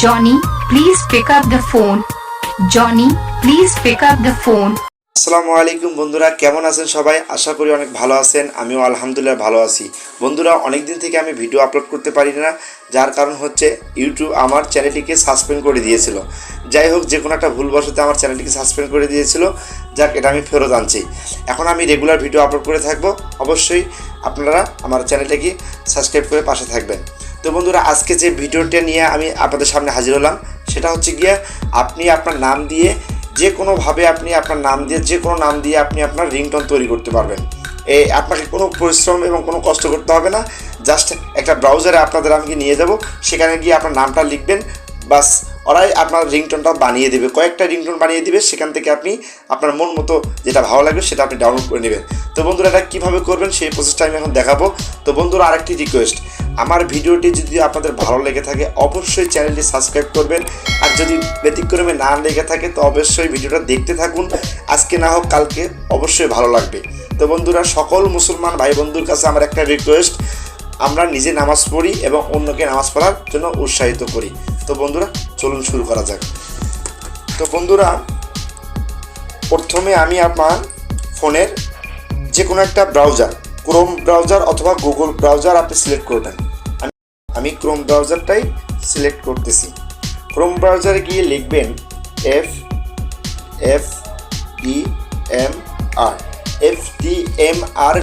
Johnny, please pick up the phone. Johnny, please pick up the phone. আসসালামু আলাইকুম বন্ধুরা, কেমন আছেন সবাই? আশা করি অনেক ভালো আছেন। আমিও আলহামদুলিল্লাহ ভালো আছি। বন্ধুরা, অনেক দিন থেকে আমি ভিডিও আপলোড করতে পারি না, যার কারণ হচ্ছে ইউটিউব আমার চ্যানেলটিকে সাসপেন্ড করে দিয়েছিল। যাই হোক, যে কোনো একটা ভুলবশত আমার চ্যানেলটিকে সাসপেন্ড করে দিয়েছিল, যাক এটা আমি ফেরত আনছি। এখন আমি রেগুলার ভিডিও আপলোড করে থাকবো। অবশ্যই আপনারা আমার চ্যানেলটাকে সাবস্ক্রাইব করে পাশে থাকবেন। তো বন্ধুরা, আজকে যে ভিডিওটা নিয়ে আমি আপনাদের সামনে হাজির হলাম, সেটা হচ্ছে গিয়ে আপনি আপনার নাম দিয়ে যে কোনোভাবে আপনি আপনার নাম দিয়ে যে কোনো নাম দিয়ে আপনি আপনার রিংটোন তৈরি করতে পারবেন। আপনাকে কোনো পরিশ্রম এবং কোনো কষ্ট করতে হবে না। জাস্ট একটা ব্রাউজারে আপনাদের আমি নিয়ে যাব, সেখানে গিয়ে আপনার নামটা লিখবেন, বাস ওরাই আপনার রিংটোনটা বানিয়ে দেবে। কয়েকটা রিংটোন বানিয়ে দিবে, সেখান থেকে আপনি আপনার মন মতো যেটা ভালো লাগবে সেটা আপনি ডাউনলোড করে নেবেন। তো বন্ধুরা, এটা কীভাবে করবেন সেই প্রসেসটা আমি এখন দেখাবো। তো বন্ধুরা, আরেকটি রিকোয়েস্ট, আমার ভিডিওটি যদি আপনাদের ভালো লেগে থাকে অবশ্যই চ্যানেলটি সাবস্ক্রাইব করবেন। আর যদি ব্যতিক্রমে না লেগে থাকে তো অবশ্যই ভিডিওটা দেখতে থাকুন। আজকে না হোক কালকে অবশ্যই ভালো লাগবে। তো বন্ধুরা, সকল মুসলমান ভাই বন্ধুর কাছে আমার একটা রিকোয়েস্ট, আমরা নিজে নামাজ পড়ি এবং অন্যকে নামাজ পড়ার জন্য উৎসাহিত করি। তো বন্ধুরা, চলুন শুরু করা যাক। তো বন্ধুরা, প্রথমে আমি আমার ফোনের যে কোনো একটা ব্রাউজার, ক্রোম ব্রাউজার অথবা গুগল ব্রাউজার আপনি সিলেক্ট করবেন। আমি ক্রোম ব্রাউজারটাই সিলেক্ট করতেছি। ক্রোম ব্রাউজারে গিয়ে লিখবেন FDMR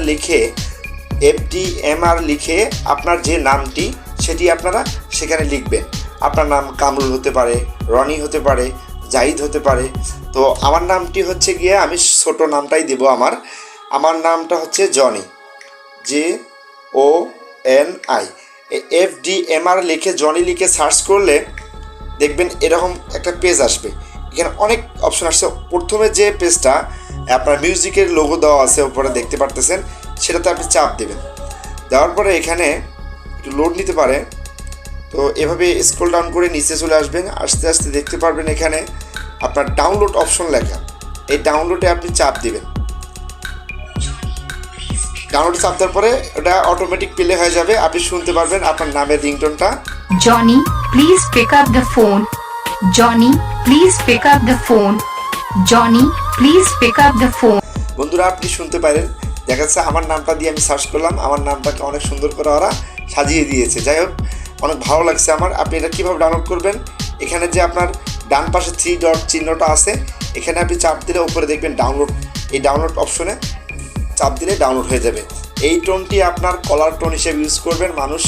লিখে আপনার যে নামটি সেটি আপনারা সেখানে লিখবেন। আপনার নাম কামরুল হতে পারে, রনি হতে পারে, জাহিদ হতে পারে। তো আমার নামটি হচ্ছে গিয়ে আমি ছোট নামটাই দেব। আমার নামটা হচ্ছে জনি, JONI। FDMR লিখে জনি লিখে সার্চ করলে দেখবেন এরকম একটা পেজ আসবে। এখানে অনেক অপশন আসছে। প্রথমে যে পেজটা আপনার মিউজিকের লোগো দেওয়া আছে উপরে দেখতে পারতেছেন, সেটাতে আপনি চাপ দেবেন। দেওয়ার পরে এখানে একটু লোড নিতে পারে। তো এভাবে স্ক্রল ডাউন করে নিচে চলে আসবেন। আস্তে আস্তে দেখতে পারবেন এখানে আপনার ডাউনলোড অপশন লেখা। এই ডাউনলোডে আপনি চাপ দিবেন। ডাউনলোড চাপ দেওয়ার পরে ওটা অটোমেটিক প্লে হয়ে যাবে। আপনি শুনতে পারবেন আপনার নামের রিংটোনটা। Johnny, please pick up the phone. Johnny, please pick up the phone. Johnny, please pick up the phone. বন্ধুরা, আপনি শুনতে পারেন, দেখা যাচ্ছে আমার নামটা দিয়ে আমি সার্চ করলাম, আমার নামটাকে অনেক সুন্দর করে ওরা সাজিয়ে দিয়েছে। যাই হোক, অনেক ভালো লাগছে আমার। আপনি এটা কীভাবে ডাউনলোড করবেন, এখানে যে আপনার ডান পাশে 3 ডট চিহ্নটা আছে, এখানে আপনি চাপ দিলে উপরে দেখবেন ডাউনলোড। এই ডাউনলোড অপশনে চাপ দিলে ডাউনলোড হয়ে যাবে। এই টোনটি আপনার কলার টোন হিসেবে ইউজ করবেন। মানুষ,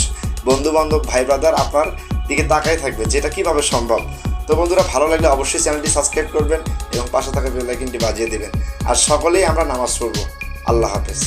বন্ধুবান্ধব, ভাই ব্রাদার আপনার দিকে তাকাই থাকবে, যেটা কীভাবে সম্ভব। তো বন্ধুরা, ভালো লাগলে অবশ্যই চ্যানেলটি সাবস্ক্রাইব করবেন এবং পাশে থাকা বেল আইকনটি বাজিয়ে দেবেন। আর সকলেই আমরা নামাজ পড়ব। আল্লাহ হাফেজ।